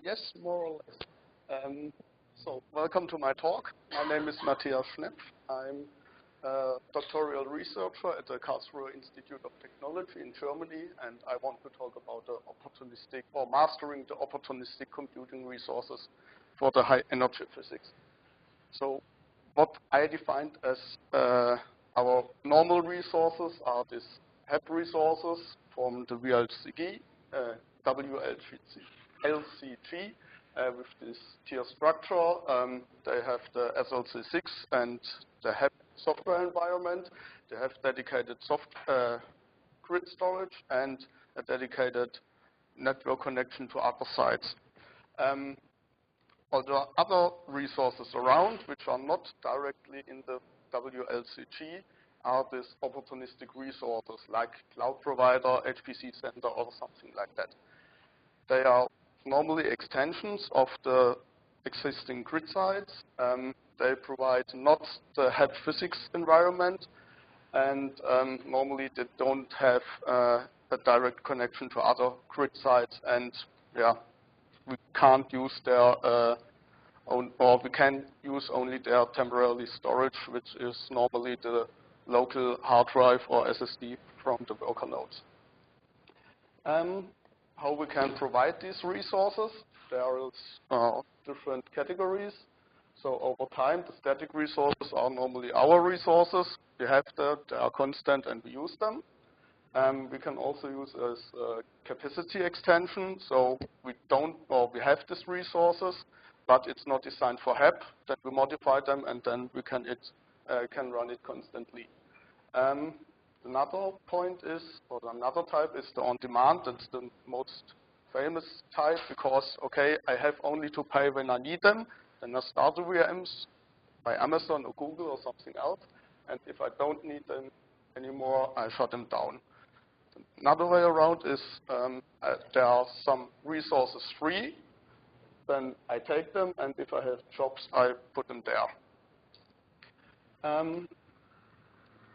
Yes, more or less. So, welcome to my talk. My name is Matthias Schnepf. I'm a doctoral researcher at the Karlsruhe Institute of Technology in Germany, and I want to talk about the opportunistic, or mastering the opportunistic computing resources for the high energy physics. So, what I defined as our normal resources are these HEP resources from the VLCG, LCG, with this tier structure. They have the SLC6 and the HEP software environment. They have dedicated grid storage and a dedicated network connection to other sites. All the other resources around, which are not directly in the WLCG, are these opportunistic resources, like cloud provider, HPC center, or something like that. They are normally extensions of the existing grid sites. They provide not the HEP physics environment, and normally they don't have a direct connection to other grid sites, and yeah, we can't use their or we can use only their temporary storage, which is normally the local hard drive or SSD from the worker nodes. How we can provide these resources? There are different categories. So over time, the static resources are normally our resources. We have them, they are constant, and we use them. We can also use as capacity extension. So we have these resources, but it's not designed for HEP. Then we modify them, and then we can run it constantly. Another point is, or another type is the on-demand. That's the most famous type because, okay, I have only to pay when I need them. Then I start the VMs by Amazon or Google or something else. And if I don't need them anymore, I shut them down. Another way around is there are some resources free. Then I take them, and if I have jobs, I put them there.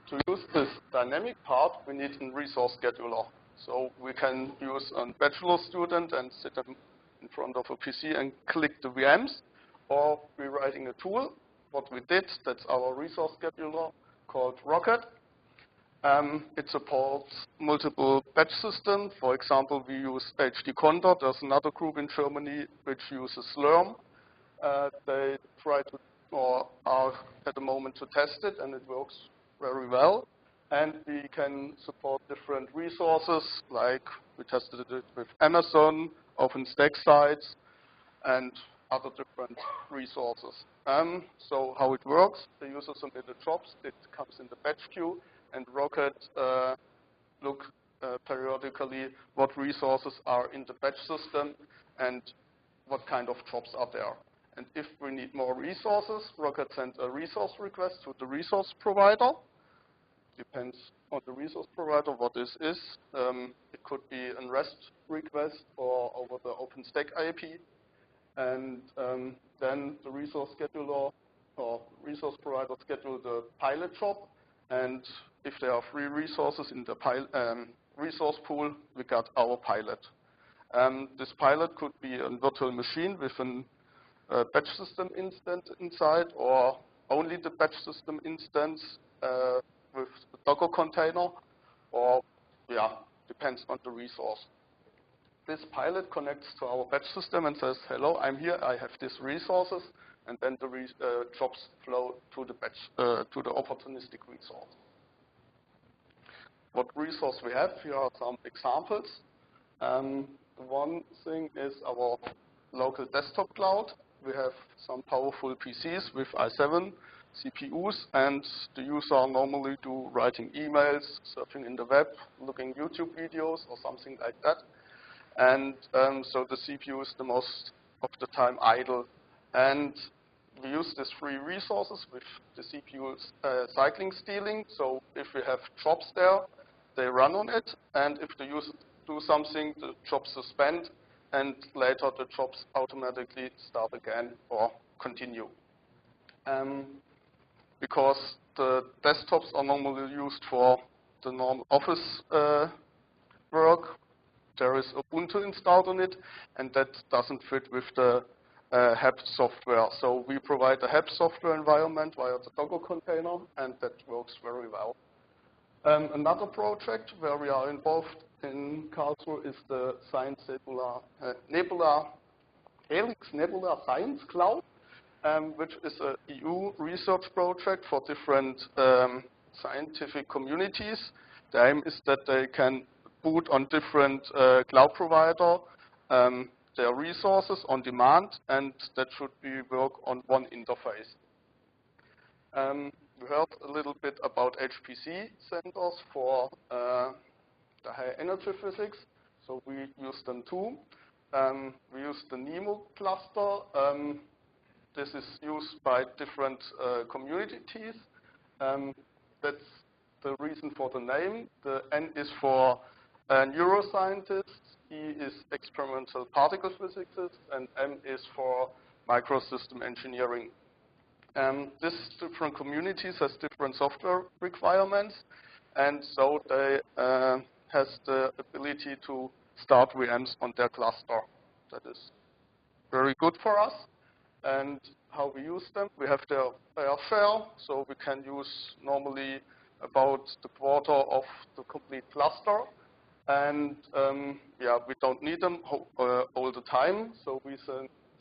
To use this dynamic part, we need a resource scheduler. So we can use a bachelor student and sit them in front of a PC and click the VMs, or we're writing a tool. What we did, that's our resource scheduler called Rocket. It supports multiple batch systems. For example, we use HD Condor. There's another group in Germany which uses Slurm. They try to, or are at the moment to test it, and it works very well. And we can support different resources, like we tested it with Amazon, OpenStack sites, and other different resources. So how it works, the user submitted jobs, it comes in the batch queue, and Rocket look periodically what resources are in the batch system and what kind of jobs are there. And if we need more resources, Rocket sends a resource request to the resource provider. Depends on the resource provider what this is. It could be a REST request or over the OpenStack IP. And then the resource scheduler or resource provider schedule the pilot job. And if there are free resources in the resource pool, we got our pilot. This pilot could be a virtual machine with a batch system instance inside, or only the batch system instance with the Docker container, or yeah, depends on the resource. This pilot connects to our batch system and says, hello, I'm here, I have these resources, and then the jobs flow to the batch, to the opportunistic resource. What resource we have? Here are some examples. One thing is our local desktop cloud. We have some powerful PCs with i7 CPUs, and the user normally do writing emails, surfing in the web, looking YouTube videos, or something like that. And so the CPU is the most of the time idle. And we use these free resources with the CPU cycling stealing. So if we have jobs there, they run on it. And if the user do something, the jobs suspend. And later the jobs automatically start again or continue. Because the desktops are normally used for the normal office work, there is Ubuntu installed on it, and that doesn't fit with the HEP software. So we provide a HEP software environment via the Docker container, and that works very well. Another project where we are involved in Karlsruhe is the Science Helix Nebula Science Cloud, which is a EU research project for different scientific communities. The aim is that they can put on different cloud provider their resources on demand, and that should be work on one interface. We heard a little bit about HPC centers for the high energy physics, so we use them too. We use the NEMO cluster. This is used by different communities. That's the reason for the name. The N is for neuroscientists, E is experimental particle physicists, and M is for microsystem engineering. These different communities has different software requirements, and so they has the ability to start VMs on their cluster. That is very good for us. And how we use them, we have their share, so we can use normally about the quarter of the complete cluster. And yeah, we don't need them all the time. So we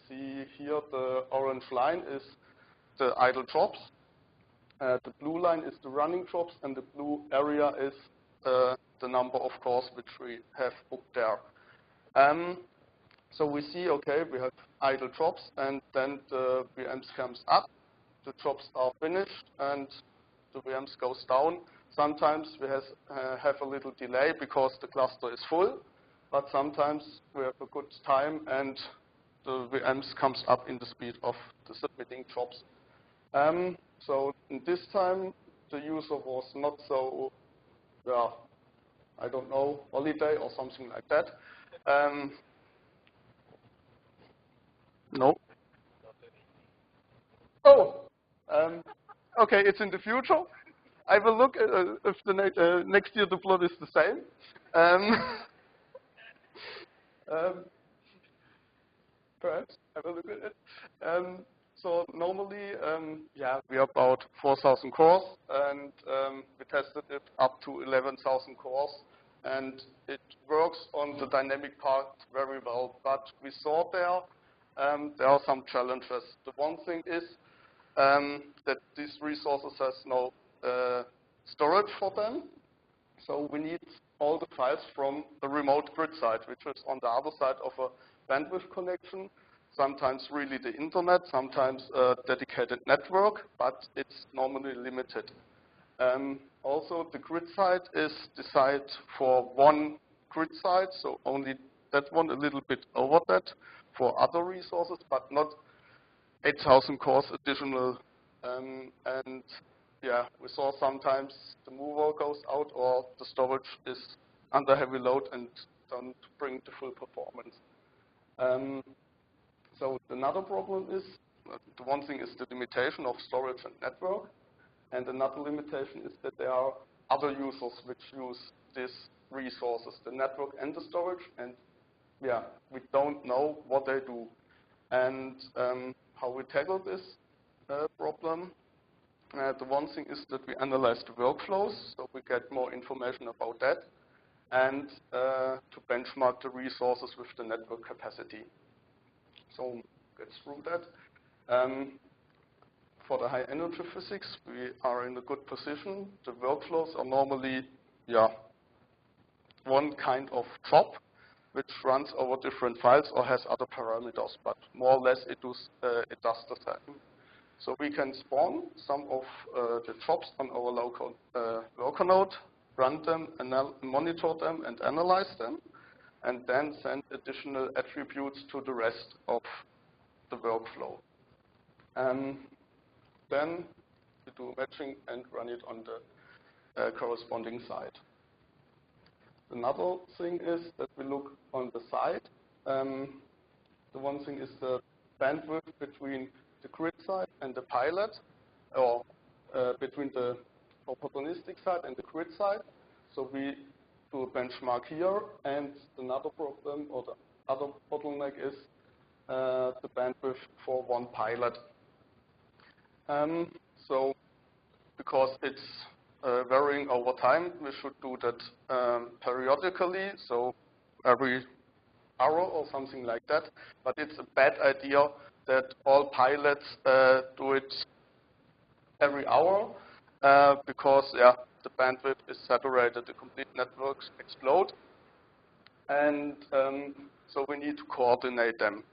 see here the orange line is the idle jobs. The blue line is the running jobs, and the blue area is the number of cores which we have booked there. So we see, okay, we have idle jobs, and then the VMs comes up, the jobs are finished, and the VMs goes down. Sometimes we have a little delay because the cluster is full, but sometimes we have a good time, and the VMs comes up in the speed of the submitting jobs. So in this time, the user was not so, I don't know, holiday or something like that. No. Oh, okay, it's in the future. I will look at if the next year the plot is the same. Perhaps I will look at it. So normally, yeah, we are about 4,000 cores, and we tested it up to 11,000 cores, and it works on the dynamic part very well. But we saw there are some challenges. The one thing is that these resources has no storage for them, so we need all the files from the remote grid side, which is on the other side of a bandwidth connection. Sometimes really the internet, sometimes a dedicated network, but it's normally limited. Also, the grid side is designed for one grid side, so only that one, a little bit over that for other resources, but not 8,000 cores additional. And yeah, we saw sometimes the mover goes out or the storage is under heavy load and don't bring the full performance. So another problem is, the one thing is the limitation of storage and network, and another limitation is that there are other users which use these resources, the network and the storage, and yeah, we don't know what they do. And how we tackle this problem, the one thing is that we analyze the workflows, so we get more information about that, and to benchmark the resources with the network capacity. So get through that. For the high energy physics, we are in a good position. The workflows are normally, yeah, one kind of job which runs over different files or has other parameters, but more or less it does the same. So we can spawn some of the jobs on our local worker node, run them, monitor them, and analyze them, and then send additional attributes to the rest of the workflow. Then we do matching and run it on the corresponding side. Another thing is that we look on the side. The one thing is the bandwidth between the grid side and the pilot, or between the opportunistic side and the grid side. So we to a benchmark here, and another problem or the other bottleneck is the bandwidth for one pilot. So because it's varying over time, we should do that periodically, so every hour or something like that. But it's a bad idea that all pilots do it every hour because the bandwidth is saturated, the complete networks explode, and so we need to coordinate them.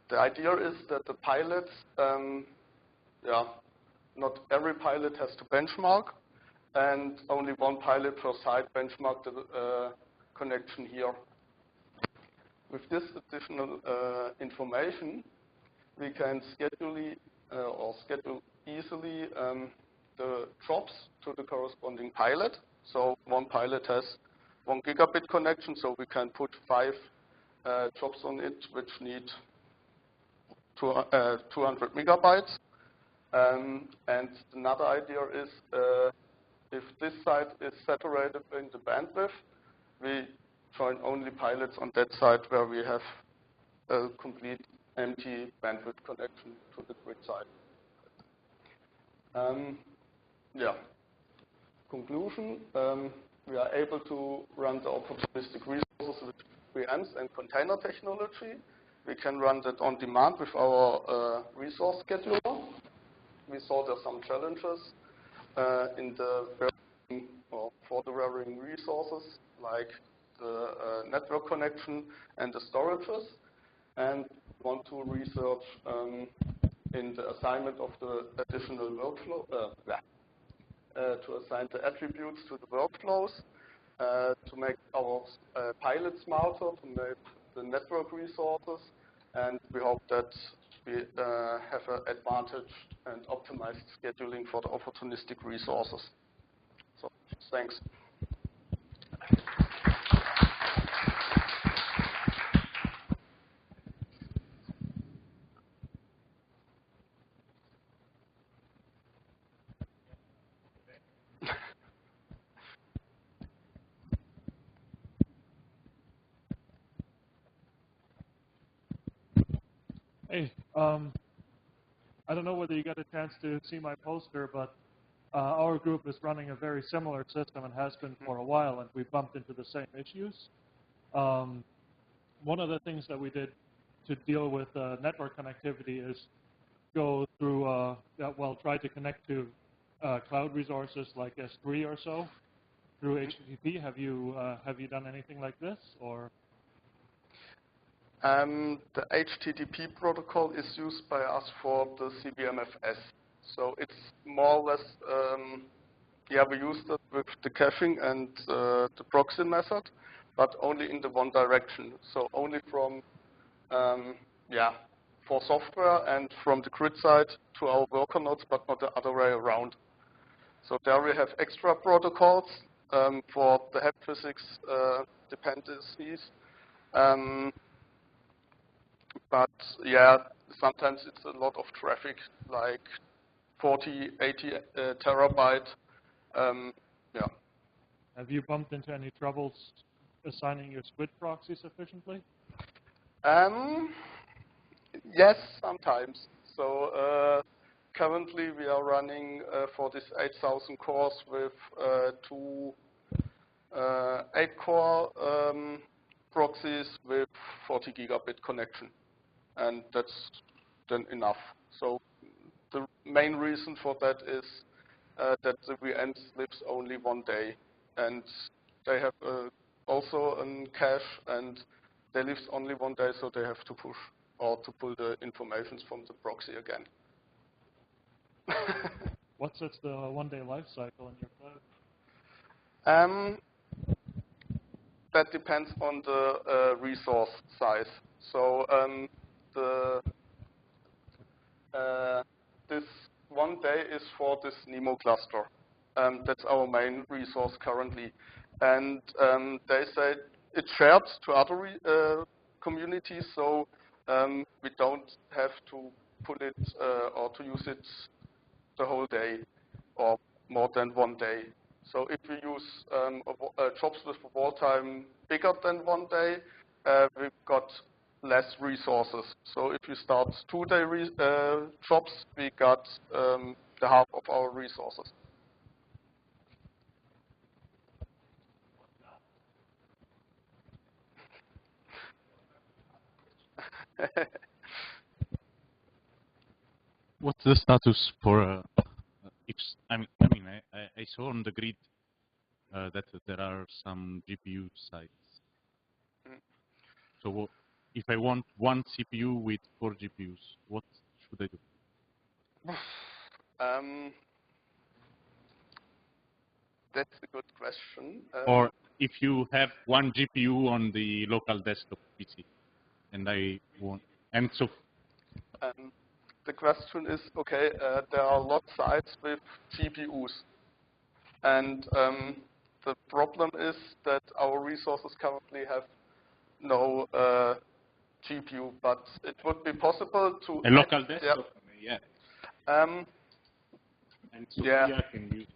The idea is that the pilots, not every pilot has to benchmark, and only one pilot per site benchmark the connection here. With this additional information, we can schedule easily the jobs to the corresponding pilot. So one pilot has 1 gigabit connection, so we can put 5 jobs on it which need 200 megabytes. And another idea is if this site is saturated in the bandwidth, we join only pilots on that site where we have a complete empty bandwidth connection to the grid side. Conclusion, we are able to run the opportunistic resources with VMs and container technology. We can run that on demand with our resource scheduler. We saw there some challenges in the varying, or for the varying resources, like the network connection and the storages, and want to research in the assignment of the additional workflow, to assign the attributes to the workflows, to make our pilot smarter, to make the network resources, and we hope that we have an advantaged and optimized scheduling for the opportunistic resources. So, thanks. Hey, I don't know whether you got a chance to see my poster, but our group is running a very similar system and has been for a while, and we bumped into the same issues. One of the things that we did to deal with network connectivity is go through, try to connect to cloud resources like S3 or so through HTTP. Have you done anything like this, or? The HTTP protocol is used by us for the CBMFS. So it's more or less, we used it with the caching and the proxy method, but only in the one direction. So only from, for software and from the grid side to our worker nodes, but not the other way around. So there we have extra protocols for the HEP physics dependencies. But sometimes it's a lot of traffic, like 40, 80 terabyte. Have you bumped into any troubles assigning your SQUID proxy sufficiently? Yes, sometimes. So currently we are running for this 8,000 cores with 2 8-core proxies with 40 gigabit connection. And that's then enough. So the main reason for that is that the VM lives only 1 day, and they have also a cache, and they live only 1 day, so they have to push or to pull the information from the proxy again. What's the 1-day life cycle in your cloud? That depends on the resource size. So this 1 day is for this NEMO cluster. That's our main resource currently. And they say it's shared to other communities, so we don't have to pull it or to use it the whole day or more than 1 day. So if we use jobs with a wall time bigger than 1 day, we've got less resources. So if you start 2-day jobs, we got the half of our resources. What's the status for if I saw on the grid that there are some GPU sites. Mm. So if I want one CPU with 4 GPUs, what should I do? That's a good question. Or if you have one GPU on the local desktop PC, and I want, and so. The question is, okay, there are a lot of sites with GPUs, and the problem is that our resources currently have no GPU, but it would be possible to A local desktop, yeah. And so yeah. I can use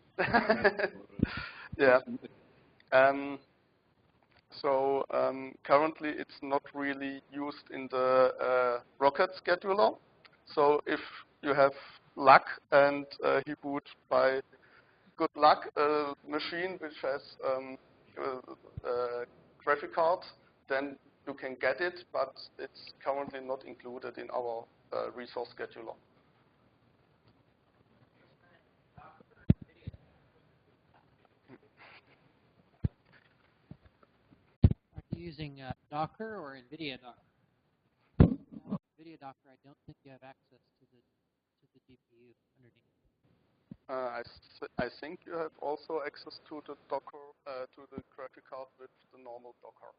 yeah. So currently it's not really used in the Rocket scheduler. So if you have luck and he boot by good luck a machine which has a graphic card, then you can get it, but it's currently not included in our resource scheduler. Are you using Docker or NVIDIA Docker? NVIDIA Docker, I don't think you have access to the GPU underneath. I think you have also access to the Docker, to the graphic card with the normal Docker.